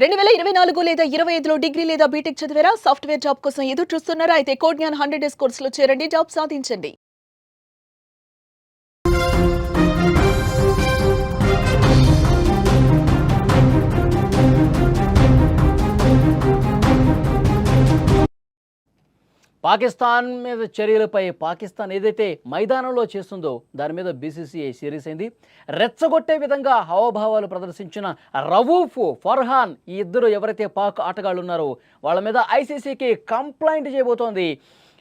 2024 లేదా 25లో డిగ్రీ లేదా బీటెక్ చదివారా? సాఫ్ట్‌వేర్ జాబ్ కోసం ఎదురు చూస్తున్నారా? అయితే కోడ్ జ్ఞాన్ 100 డేస్ కోర్సులో చేరండి. జాబ్ సాధించండి. పాకిస్తాన్ మీద చర్యలపై పాకిస్తాన్ ఏదైతే మైదానంలో చేస్తుందో దాని మీద బీసీసీఐ సీరియస్ అయింది. రెచ్చగొట్టే విధంగా హావభావాలు ప్రదర్శించిన రవూఫ్, ఫర్హాన్ ఈ ఇద్దరు ఎవరైతే పాక్ ఆటగాళ్ళు ఉన్నారో వాళ్ళ మీద ఐసీసీకి కంప్లైంట్ చేయబోతోంది.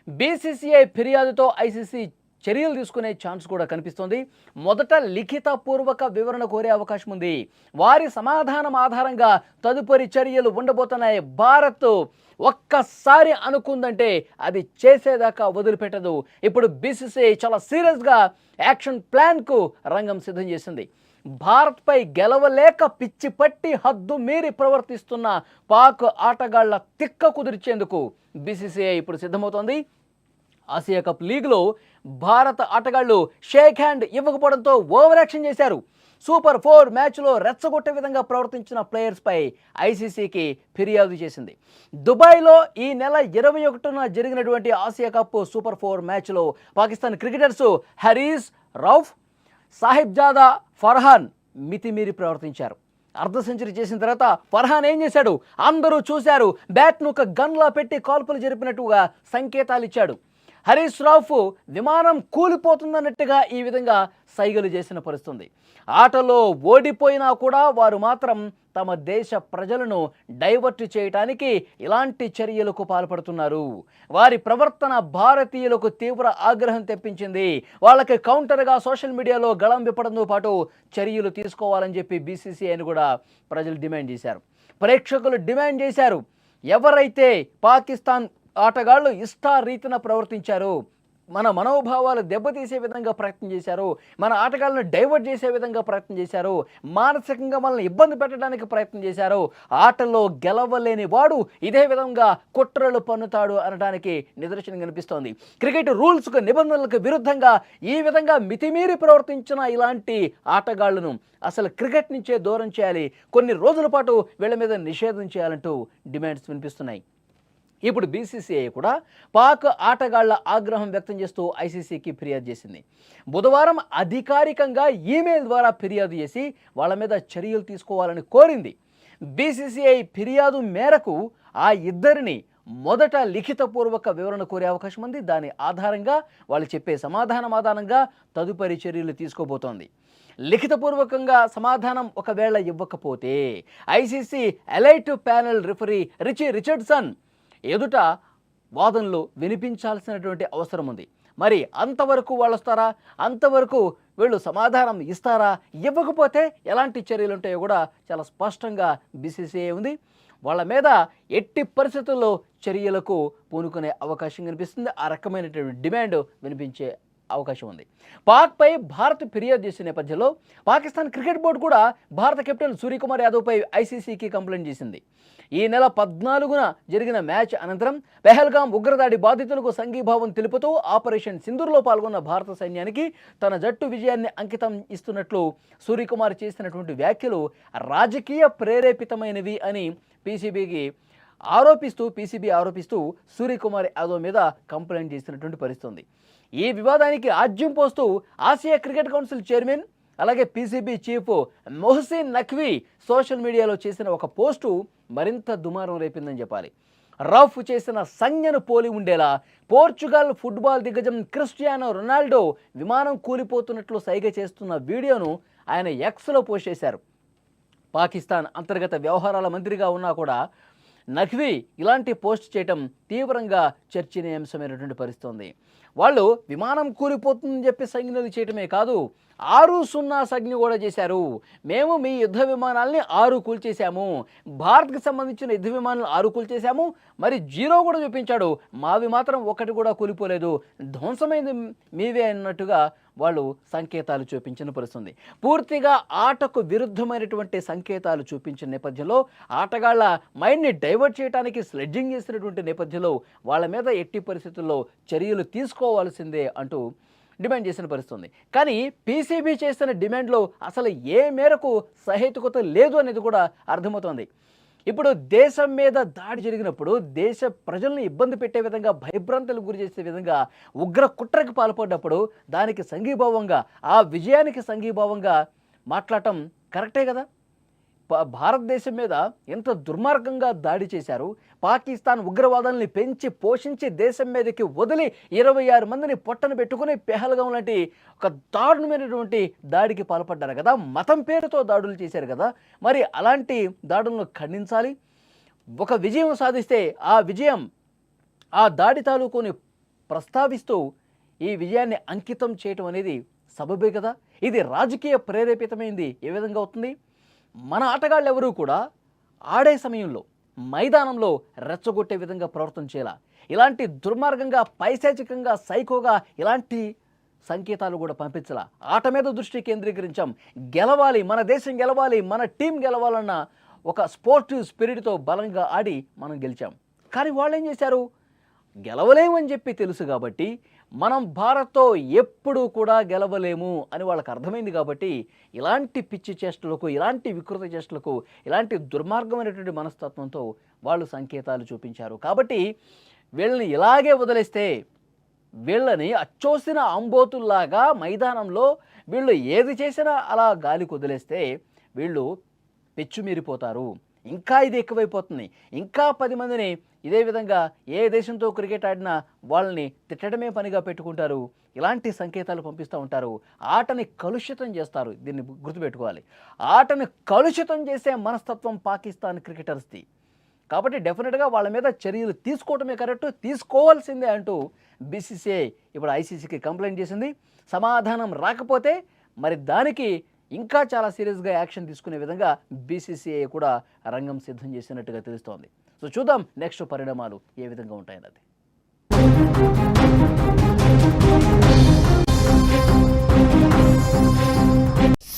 బీసీసీఐ ఫిర్యాదుతో ఐసీసీ చర్యలు తీసుకునే ఛాన్స్ కూడా కనిపిస్తోంది. మొదట లిఖితపూర్వక వివరణ కోరే అవకాశం ఉంది. వారి సమాధానం ఆధారంగా తదుపరి చర్యలు ఉండబోతున్నాయి. భారత్ ఒక్కసారి అనుకుందంటే అది చేసేదాకా వదిలిపెట్టదు. ఇప్పుడు బీసీసీఐ చాలా సీరియస్గా యాక్షన్ ప్లాన్కు రంగం సిద్ధం చేసింది. భారత్పై గెలవలేక పిచ్చి పట్టి హద్దు మీరి ప్రవర్తిస్తున్న పాక్ ఆటగాళ్ల తిక్క కుదిర్చేందుకు బీసీసీఐ ఇప్పుడు సిద్ధమవుతోంది. ఆసియా కప్ లీగ్లో భారత ఆటగాళ్లు షేక్ హ్యాండ్ ఇవ్వకపోవడంతో ఓవర్ యాక్షన్ చేశారు. సూపర్ 4 మ్యాచ్లో రెచ్చగొట్టే విధంగా ప్రవర్తించిన ప్లేయర్స్పై ఐసీసీకి ఫిర్యాదు చేసింది. దుబాయ్లో ఈ నెల 21న జరిగినటువంటి ఆసియా కప్ సూపర్ 4 మ్యాచ్లో పాకిస్తాన్ క్రికెటర్స్ హరీస్ రౌఫ్, సాహిబ్జాదా, ఫర్హాన్ మితిమీరి ప్రవర్తించారు. అర్ధ సెంచరీ చేసిన తర్వాత ఫర్హాన్ ఏం చేశాడు? అందరూ చూశారు. బ్యాట్ను ఒక గన్లా పెట్టి కాల్పులు జరిపినట్టుగా సంకేతాలు ఇచ్చాడు. హరీష్ రౌఫ్ విమానం కూలిపోతుందన్నట్టుగా ఈ విధంగా సైగలు చేసిన పరిస్థితుంది. ఆటలో ఓడిపోయినా కూడా వారు మాత్రం తమ దేశ ప్రజలను డైవర్ట్ చేయడానికి ఇలాంటి చర్యలకు పాల్పడుతున్నారు. వారి ప్రవర్తన భారతీయులకు తీవ్ర ఆగ్రహం తెప్పించింది. వాళ్ళకి కౌంటర్గా సోషల్ మీడియాలో గళం విప్పడంతో పాటు చర్యలు తీసుకోవాలని చెప్పి బీసీసీఐని కూడా ప్రజలు డిమాండ్ చేశారు. ప్రేక్షకులు డిమాండ్ చేశారు. ఎవరైతే పాకిస్తాన్ ఆటగాళ్లు ఇష్టారీతిన ప్రవర్తించారు, మన మనోభావాలు దెబ్బతీసే విధంగా ప్రయత్నం చేశారు, మన ఆటగాళ్ళను డైవర్ట్ చేసే విధంగా ప్రయత్నం చేశారు, మానసికంగా మనల్ని ఇబ్బంది పెట్టడానికి ప్రయత్నం చేశారు, ఆటల్లో గెలవలేని వాడు ఇదే విధంగా కుట్రలు పన్నుతాడు అనడానికి నిదర్శనం కనిపిస్తోంది. క్రికెట్ రూల్స్కు నిబంధనలకు విరుద్ధంగా ఈ విధంగా మితిమీరి ప్రవర్తించిన ఇలాంటి ఆటగాళ్లను అసలు క్రికెట్ నుంచే దూరం చేయాలి, కొన్ని రోజుల పాటు వీళ్ళ మీద నిషేధం చేయాలంటూ డిమాండ్స్ వినిపిస్తున్నాయి. ఇప్పుడు బీసీసీఐ కూడా పాక్ ఆటగాళ్ల ఆగ్రహం వ్యక్తం చేస్తూ ఐసీసీకి ఫిర్యాదు చేసింది. బుధవారం అధికారికంగా ఈమెయిల్ ద్వారా ఫిర్యాదు చేసి వాళ్ళ మీద చర్యలు తీసుకోవాలని కోరింది. బీసీసీఐ ఫిర్యాదు మేరకు ఆ ఇద్దరిని మొదట లిఖితపూర్వక వివరణ కోరే అవకాశం ఉంది. దాని ఆధారంగా వాళ్ళు చెప్పే సమాధానం ఆధారంగా తదుపరి చర్యలు తీసుకోబోతోంది. లిఖితపూర్వకంగా సమాధానం ఒకవేళ ఇవ్వకపోతే ICC elite panel referee Richardson ఎదుట వాదనలు వినిపించాల్సినటువంటి అవసరం ఉంది. మరి అంతవరకు వాళ్ళు వస్తారా? అంతవరకు వీళ్ళు సమాధానం ఇస్తారా? ఇవ్వకపోతే ఎలాంటి చర్యలు ఉంటాయో కూడా చాలా స్పష్టంగా బీసీసీఐ ఉంది. వాళ్ళ మీద ఎట్టి పరిస్థితుల్లో చర్యలకు పూనుకునే అవకాశం కనిపిస్తుంది. ఆ రకమైనటువంటి డిమాండ్ వినిపించే అవకాశం ఉంది. పాక్పై భారత్ ఫిర్యాదు చేసిన నేపథ్యంలో పాకిస్తాన్ క్రికెట్ బోర్డు కూడా భారత కెప్టెన్ సూర్యకుమార్ యాదవ్పై ఐసీసీకి కంప్లైంట్ చేసింది. ఈ నెల 14న జరిగిన మ్యాచ్ అనంతరం పెహల్గాం ఉగ్రదాడి బాధితులకు సంఘీభావం తెలుపుతూ ఆపరేషన్ సింధూర్లో పాల్గొన్న భారత సైన్యానికి తన జట్టు విజయాన్ని అంకితం ఇస్తున్నట్లు సూర్యకుమార్ చేసినటువంటి వ్యాఖ్యలు రాజకీయ ప్రేరేపితమైనవి అని పీసీబీ ఆరోపిస్తూ సూర్యకుమార్ యాదవ్ మీద కంప్లైంట్ చేసినటువంటి పరిస్థితి. ఈ వివాదానికి ఆజ్యం పోస్తూ ఆసియా క్రికెట్ కౌన్సిల్ చైర్మన్ అలాగే PCB chief Mohsin Naqvi social మీడియాలో చేసిన ఒక పోస్టు మరింత దుమారం రేపిందని చెప్పాలి. రఫ్ చేసిన సంజ్ఞను పోలి ఉండేలా పోర్చుగల్ ఫుట్బాల్ దిగ్గజం క్రిస్టియానో రొనాల్డో విమానం కూలిపోతున్నట్లు సైగ చేస్తున్న వీడియోను ఆయన ఎక్స్లో పోస్ట్ చేశారు. పాకిస్తాన్ అంతర్గత వ్యవహారాల మంత్రిగా ఉన్నా కూడా నఖ్వీ ఇలాంటి పోస్ట్ చేయటం తీవ్రంగా చర్చనీయాంశమైనటువంటి పరిస్థితి ఉంది. వాళ్ళు విమానం కూలిపోతుందని చెప్పి సంజ్ఞలు చేయటమే కాదు, 6-0 సంజ్ఞ కూడా చేశారు. మేము మీ యుద్ధ విమానాల్ని 6 కూల్చేశాము, భారత్కి సంబంధించిన యుద్ధ విమానాలు 6 కూల్చేశాము, మరి 0 కూడా చూపించాడు, మావి మాత్రం 1 కూడా కూలిపోలేదు, ధ్వంసమైంది మీవే అన్నట్టుగా వాళ్ళు సంకేతాలు చూపించిన పరిస్థితుంది. పూర్తిగా ఆటకు విరుద్ధమైనటువంటి సంకేతాలు చూపించిన నేపథ్యంలో ఆటగాళ్ల మైండ్ని డైవర్ట్ చేయడానికి స్లెడ్జింగ్ చేసినటువంటి నేపథ్యంలో వాళ్ళ మీద ఎట్టి పరిస్థితుల్లో చర్యలు తీసుకోవాల్సిందే అంటూ డిమాండ్ చేసిన పరిస్థితుంది. కానీ పీసీబీ చేసిన డిమాండ్లో అసలు ఏ మేరకు సహేతుకత లేదు అనేది కూడా అర్థమవుతోంది. ఇప్పుడు దేశం మీద దాడి జరిగినప్పుడు దేశ ప్రజల్ని ఇబ్బంది పెట్టే విధంగా భయభ్రాంతులకు గురి చేసే విధంగా ఉగ్ర కుట్రకి పాల్పడ్డప్పుడు దానికి సంఘీభావంగా ఆ విజయానికి సంఘీభావంగా మాట్లాడటం కరెక్టే కదా. భారతదేశం మీద ఎంత దుర్మార్గంగా దాడి చేశారు. పాకిస్తాన్ ఉగ్రవాదాన్ని పెంచి పోషించి దేశం మీదకి వదిలి 26 మందిని పొట్టన పెట్టుకుని పెహల్గాం లాంటి ఒక దారుణమైనటువంటి దాడికి పాల్పడ్డారు కదా. మతం పేరుతో దాడులు చేశారు కదా. మరి అలాంటి దాడులను ఖండించాలి. ఒక విజయం సాధిస్తే ఆ విజయం ఆ దాడి తాలూకుని ప్రస్తావిస్తూ ఈ విజయాన్ని అంకితం చేయటం అనేది సబబే కదా. ఇది రాజకీయ ప్రేరేపితమైంది ఏ విధంగా అవుతుంది? మన ఆటగాళ్ళు ఎవరూ కూడా ఆడే సమయంలో మైదానంలో రెచ్చగొట్టే విధంగా ప్రవర్తన చేయాల. ఇలాంటి దుర్మార్గంగా పైశాచికంగా సైకోగా ఇలాంటి సంకేతాలు కూడా పంపించాల. ఆట మీద దృష్టి కేంద్రీకరించాం. గెలవాలి, మన దేశం గెలవాలి, మన టీం గెలవాలన్న ఒక స్పోర్టివ్ స్పిరిట్తో బలంగా ఆడి మనం గెలిచాం. కానీ వాళ్ళు ఏం చేశారు? గెలవలేమని చెప్పి తెలుసు కాబట్టి మనం భారత్తో ఎప్పుడూ కూడా గెలవలేము అని వాళ్ళకి అర్థమైంది కాబట్టి ఇలాంటి పిచ్చి చేష్టలకు, ఇలాంటి వికృత చేష్టలకు, ఇలాంటి దుర్మార్గమైనటువంటి మనస్తత్వంతో వాళ్ళు సంకేతాలు చూపించారు. కాబట్టి వీళ్ళని ఇలాగే వదిలేస్తే, వీళ్ళని అచ్చోసిన అంబోతుల్లాగా మైదానంలో వీళ్ళు ఏది చేసినా అలా గాలికి వదిలేస్తే వీళ్ళు పెచ్చుమీరిపోతారు. ఇంకా ఇది ఎక్కువైపోతుంది. ఇంకా 10 మందిని ఇదే విధంగా ఏ దేశంతో క్రికెట్ ఆడినా వాళ్ళని తిట్టడమే పనిగా పెట్టుకుంటారు. ఇలాంటి సంకేతాలు పంపిస్తూ ఉంటారు. ఆటని కలుషితం చేస్తారు. దీన్ని గుర్తుపెట్టుకోవాలి. ఆటని కలుషితం చేసే మనస్తత్వం పాకిస్తాన్ క్రికెటర్స్ది. కాబట్టి డెఫినెట్గా వాళ్ళ మీద చర్యలు తీసుకోవడమే కరెక్ట్, తీసుకోవాల్సిందే అంటూ బీసీసీఐ ఇప్పుడు ఐసీసీకి కంప్లైంట్ చేసింది. సమాధానం రాకపోతే మరి దానికి ఇంకా చాలా సీరియస్గా యాక్షన్ తీసుకునే విధంగా బీసీసీఐ కూడా రంగం సిద్ధం చేసినట్టుగా తెలుస్తోంది. సో చూద్దాం నెక్స్ట్ పరిణామాలు ఏ విధంగా ఉంటాయన్నది.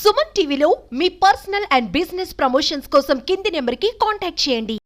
సుమన్ టీవీలో మీ పర్సనల్ అండ్ బిజినెస్ ప్రమోషన్స్ కోసం కింది నెంబర్కి కాంటాక్ట్ చేయండి.